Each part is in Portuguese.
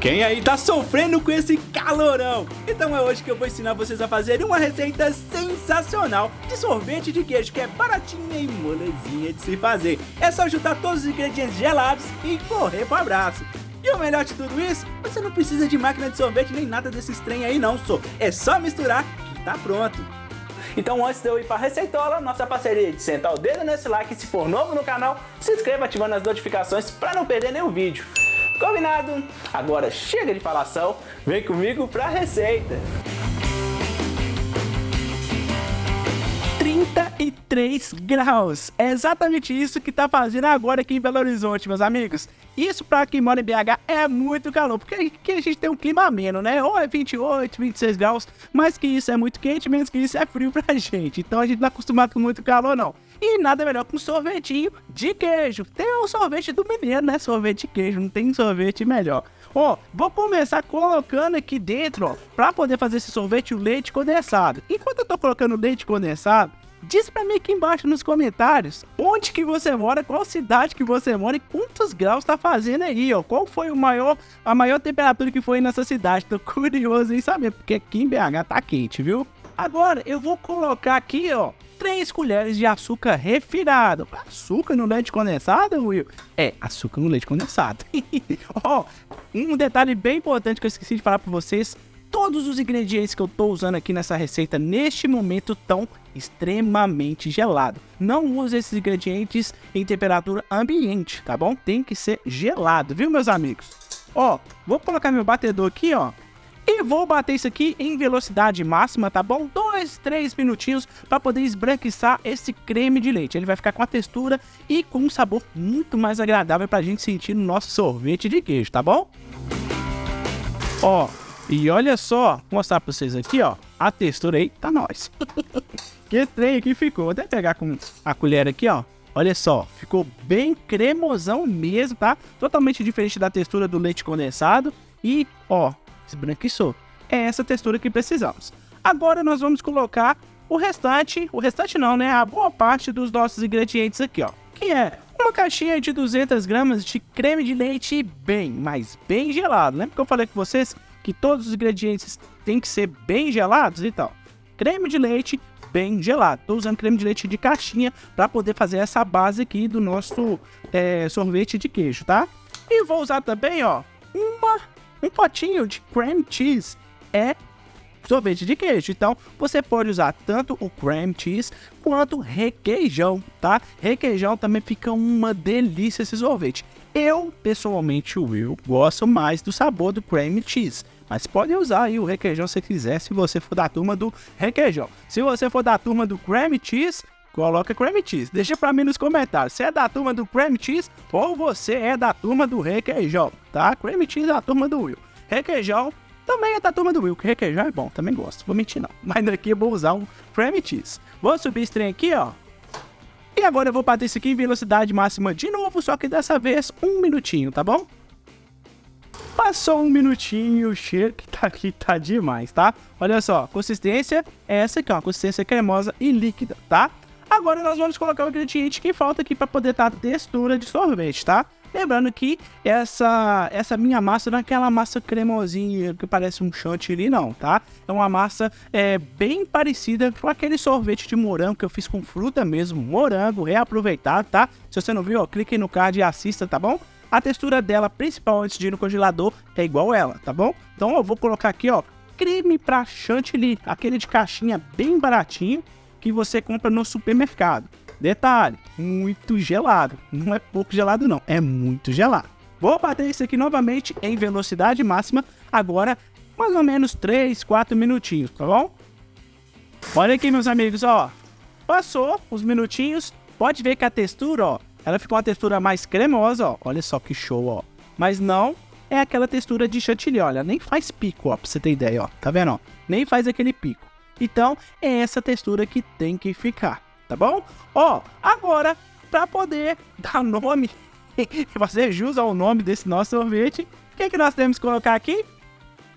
Quem aí tá sofrendo com esse calorão? Então é hoje que eu vou ensinar vocês a fazer uma receita sensacional de sorvete de queijo, que é baratinha e molezinha de se fazer. É só juntar todos os ingredientes gelados e correr pro abraço. E o melhor de tudo isso, você não precisa de máquina de sorvete nem nada desses trem aí não, é só misturar que tá pronto. Então antes de eu ir para a receitola, nossa parceria de sentar o dedo nesse like, e se for novo no canal, se inscreva ativando as notificações para não perder nenhum vídeo. Combinado? Agora chega de falação, vem comigo para a receita. 33 graus, é exatamente isso que tá fazendo agora aqui em Belo Horizonte, meus amigos. Isso pra quem mora em BH é muito calor, porque aqui a gente tem um clima ameno, né? Ou é 28, 26 graus, mais que isso é muito quente, menos que isso é frio pra gente. Então a gente não é acostumado com muito calor, não. E nada melhor que um sorvetinho de queijo. Tem o sorvete do mineiro, né? Sorvete de queijo, não tem sorvete melhor. Ó, vou começar colocando aqui dentro, ó, pra poder fazer esse sorvete, o leite condensado. Enquanto eu tô colocando o leite condensado, diz pra mim aqui embaixo nos comentários onde que você mora, qual cidade que você mora e quantos graus tá fazendo aí, ó. Qual foi a maior temperatura que foi nessa cidade? Tô curioso em saber, porque aqui em BH tá quente, viu? Agora eu vou colocar aqui, ó, 3 colheres de açúcar refinado. Açúcar no leite condensado, Will? É, açúcar no leite condensado. Ó, um detalhe bem importante que eu esqueci de falar pra vocês. Todos os ingredientes que eu tô usando aqui nessa receita, neste momento, estão extremamente gelados. Não use esses ingredientes em temperatura ambiente, tá bom? Tem que ser gelado, viu, meus amigos? Ó, vou colocar meu batedor aqui, ó. E vou bater isso aqui em velocidade máxima, tá bom? 2, 3 minutinhos para poder esbranquiçar esse creme de leite. Ele vai ficar com a textura e com um sabor muito mais agradável pra gente sentir no nosso sorvete de queijo, tá bom? Ó, e olha só, vou mostrar pra vocês aqui, ó, a textura aí, tá nóis. Que trem aqui ficou, vou até pegar com a colher aqui, ó. Olha só, ficou bem cremosão mesmo, tá? Totalmente diferente da textura do leite condensado e, ó, esbranquiçou. É essa textura que precisamos. Agora nós vamos colocar o restante não, né? A boa parte dos nossos ingredientes aqui, ó. Que é uma caixinha de 200 gramas de creme de leite mas bem gelado. Lembra que eu falei com vocês que todos os ingredientes têm que ser bem gelados e tal? Creme de leite bem gelado. Tô usando creme de leite de caixinha para poder fazer essa base aqui do nosso sorvete de queijo, tá? E vou usar também, ó, um potinho de cream cheese, é sorvete de queijo. Então você pode usar tanto o cream cheese quanto requeijão, tá? Requeijão também fica uma delícia esse sorvete. Eu, pessoalmente, Will, gosto mais do sabor do cream cheese, mas pode usar aí o requeijão se quiser, se você for da turma do requeijão. Se você for da turma do cream cheese, coloca cream cheese. Deixa pra mim nos comentários se é da turma do cream cheese ou você é da turma do requeijão, tá? Cream cheese é da turma do Will. Requeijão também é da turma do Will, que requeijão é bom, também gosto, vou mentir não. Mas daqui eu vou usar um cream cheese. Vou subir esse trem aqui, ó. E agora eu vou bater isso aqui em velocidade máxima de novo, só que dessa vez 1 minutinho, tá bom? Passou 1 minutinho, o cheiro que tá aqui tá demais, tá? Olha só, consistência é essa aqui, ó, consistência cremosa e líquida, tá? Agora nós vamos colocar o ingrediente que falta aqui para poder dar textura de sorvete, tá? Lembrando que essa minha massa não é aquela massa cremosinha que parece um chantilly, não, tá? É uma massa bem parecida com aquele sorvete de morango que eu fiz com fruta mesmo, morango reaproveitado, tá? Se você não viu, ó, clique no card e assista, tá bom? A textura dela, principal antes de ir no congelador, é igual ela, tá bom? Então eu vou colocar aqui, ó, creme pra chantilly, aquele de caixinha bem baratinho que você compra no supermercado. Detalhe, muito gelado, não é pouco gelado não, é muito gelado. Vou bater isso aqui novamente em velocidade máxima, agora mais ou menos 3, 4 minutinhos, tá bom? Olha aqui, meus amigos, ó, passou os minutinhos, pode ver que a textura, ó, ela ficou uma textura mais cremosa, ó, olha só que show, ó, mas não é aquela textura de chantilly, olha, nem faz pico, ó, pra você ter ideia, ó, tá vendo, ó, nem faz aquele pico. Então, é essa textura que tem que ficar, tá bom? Ó, agora, para poder dar nome, fazer jus ao nome desse nosso sorvete, o que nós temos que colocar aqui?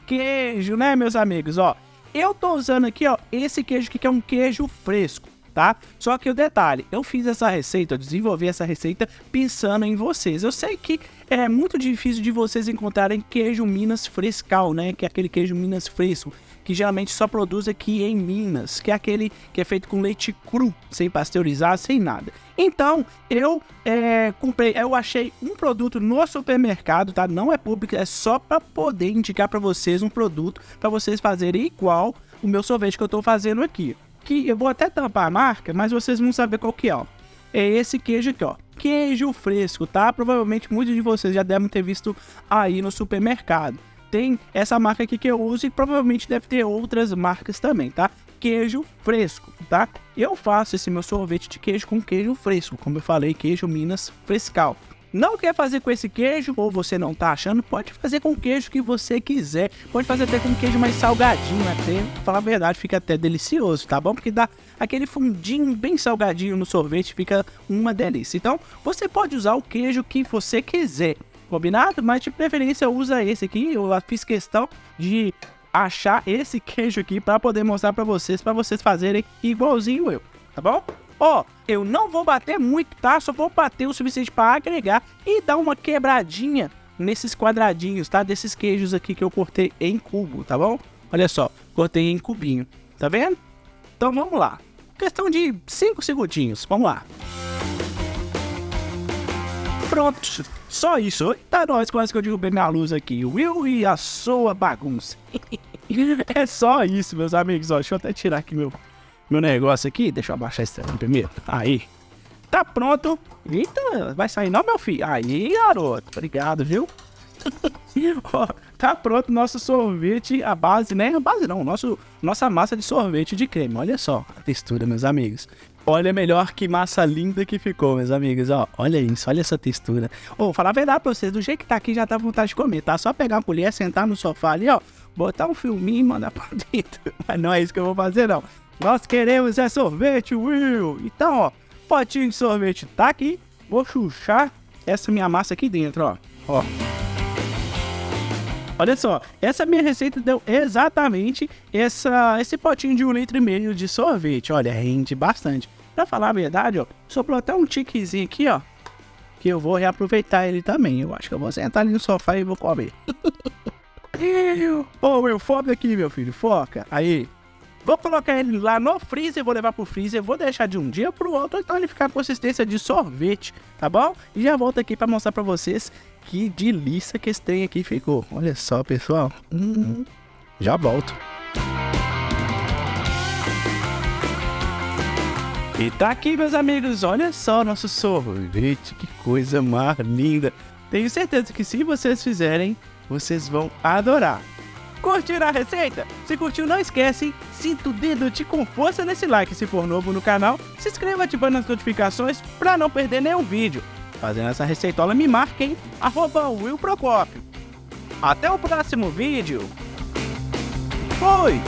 Queijo, né, meus amigos? Ó, eu tô usando aqui, ó, esse queijo aqui que é um queijo fresco. tá? Só que o detalhe, eu fiz essa receita, eu desenvolvi essa receita pensando em vocês. Eu sei que é muito difícil de vocês encontrarem queijo Minas Frescal, né? Que é aquele queijo Minas fresco, que geralmente só produz aqui em Minas, que é aquele que é feito com leite cru, sem pasteurizar, sem nada. Então, eu achei um produto no supermercado, tá? Não é público, é só para poder indicar para vocês um produto, para vocês fazerem igual o meu sorvete que eu tô fazendo aqui. Que eu vou até tampar a marca, mas vocês vão saber qual que é, ó. É esse queijo aqui, ó. Queijo fresco, tá? Provavelmente muitos de vocês já devem ter visto aí no supermercado. Tem essa marca aqui que eu uso e provavelmente deve ter outras marcas também, tá? Queijo fresco, tá? Eu faço esse meu sorvete de queijo com queijo fresco, como eu falei, queijo Minas Frescal. Não quer fazer com esse queijo, ou você não tá achando, pode fazer com o queijo que você quiser. Pode fazer até com um queijo mais salgadinho, até, pra falar a verdade, fica até delicioso, tá bom? Porque dá aquele fundinho bem salgadinho no sorvete, fica uma delícia. Então, você pode usar o queijo que você quiser, combinado? Mas de preferência usa esse aqui, eu fiz questão de achar esse queijo aqui para poder mostrar para vocês fazerem igualzinho eu, tá bom? Ó, eu não vou bater muito, tá? Só vou bater o suficiente para agregar e dar uma quebradinha nesses quadradinhos, tá? Desses queijos aqui que eu cortei em cubo, tá bom? Olha só, cortei em cubinho, tá vendo? Então vamos lá. Questão de 5 segundinhos, vamos lá. Pronto, só isso. Eita, nós, quase que eu derrubei minha luz aqui. Will e a sua bagunça. É só isso, meus amigos. Ó, deixa eu até tirar aqui meu negócio aqui. Deixa eu abaixar esse aqui primeiro. Aí. Tá pronto. Eita, vai sair não, meu filho? Aí, garoto. Obrigado, viu? Ó, tá pronto nosso sorvete, a base, né? A base não, nossa massa de sorvete de creme. Olha só a textura, meus amigos. Olha melhor que massa linda que ficou, meus amigos, ó. Olha isso, olha essa textura. Ô, falar a verdade pra vocês, do jeito que tá aqui já tá vontade de comer, tá? Só pegar a colher, sentar no sofá ali, ó, botar um filminho e mandar pra dentro. Mas não é isso que eu vou fazer, não. Nós queremos é sorvete, Will. Então, ó, potinho de sorvete tá aqui. Vou chuchar essa minha massa aqui dentro, ó. Ó. Olha só, essa minha receita deu exatamente esse potinho de 1,5 litro de sorvete. Olha, rende bastante. Pra falar a verdade, ó, sobrou até um tiquezinho aqui, ó, que eu vou reaproveitar ele também. Eu acho que eu vou sentar ali no sofá e vou comer. Ô, Will, foca aqui, meu filho, foca. Aí, vou colocar ele lá no freezer, vou levar pro freezer, vou deixar de um dia pro outro, então ele ficar com consistência de sorvete, tá bom? E já volto aqui pra mostrar pra vocês que delícia que esse trem aqui ficou. Olha só, pessoal. Já volto. E tá aqui, meus amigos. Olha só nosso sorvete. Que coisa mais linda. Tenho certeza que se vocês fizerem, vocês vão adorar. Curtiram a receita? Se curtiu, não esquece, sinta o dedo com força nesse like se for novo no canal. Se inscreva ativando as notificações para não perder nenhum vídeo. Fazendo essa receitola, me marquem, @WillProcópio. Até o próximo vídeo. Fui!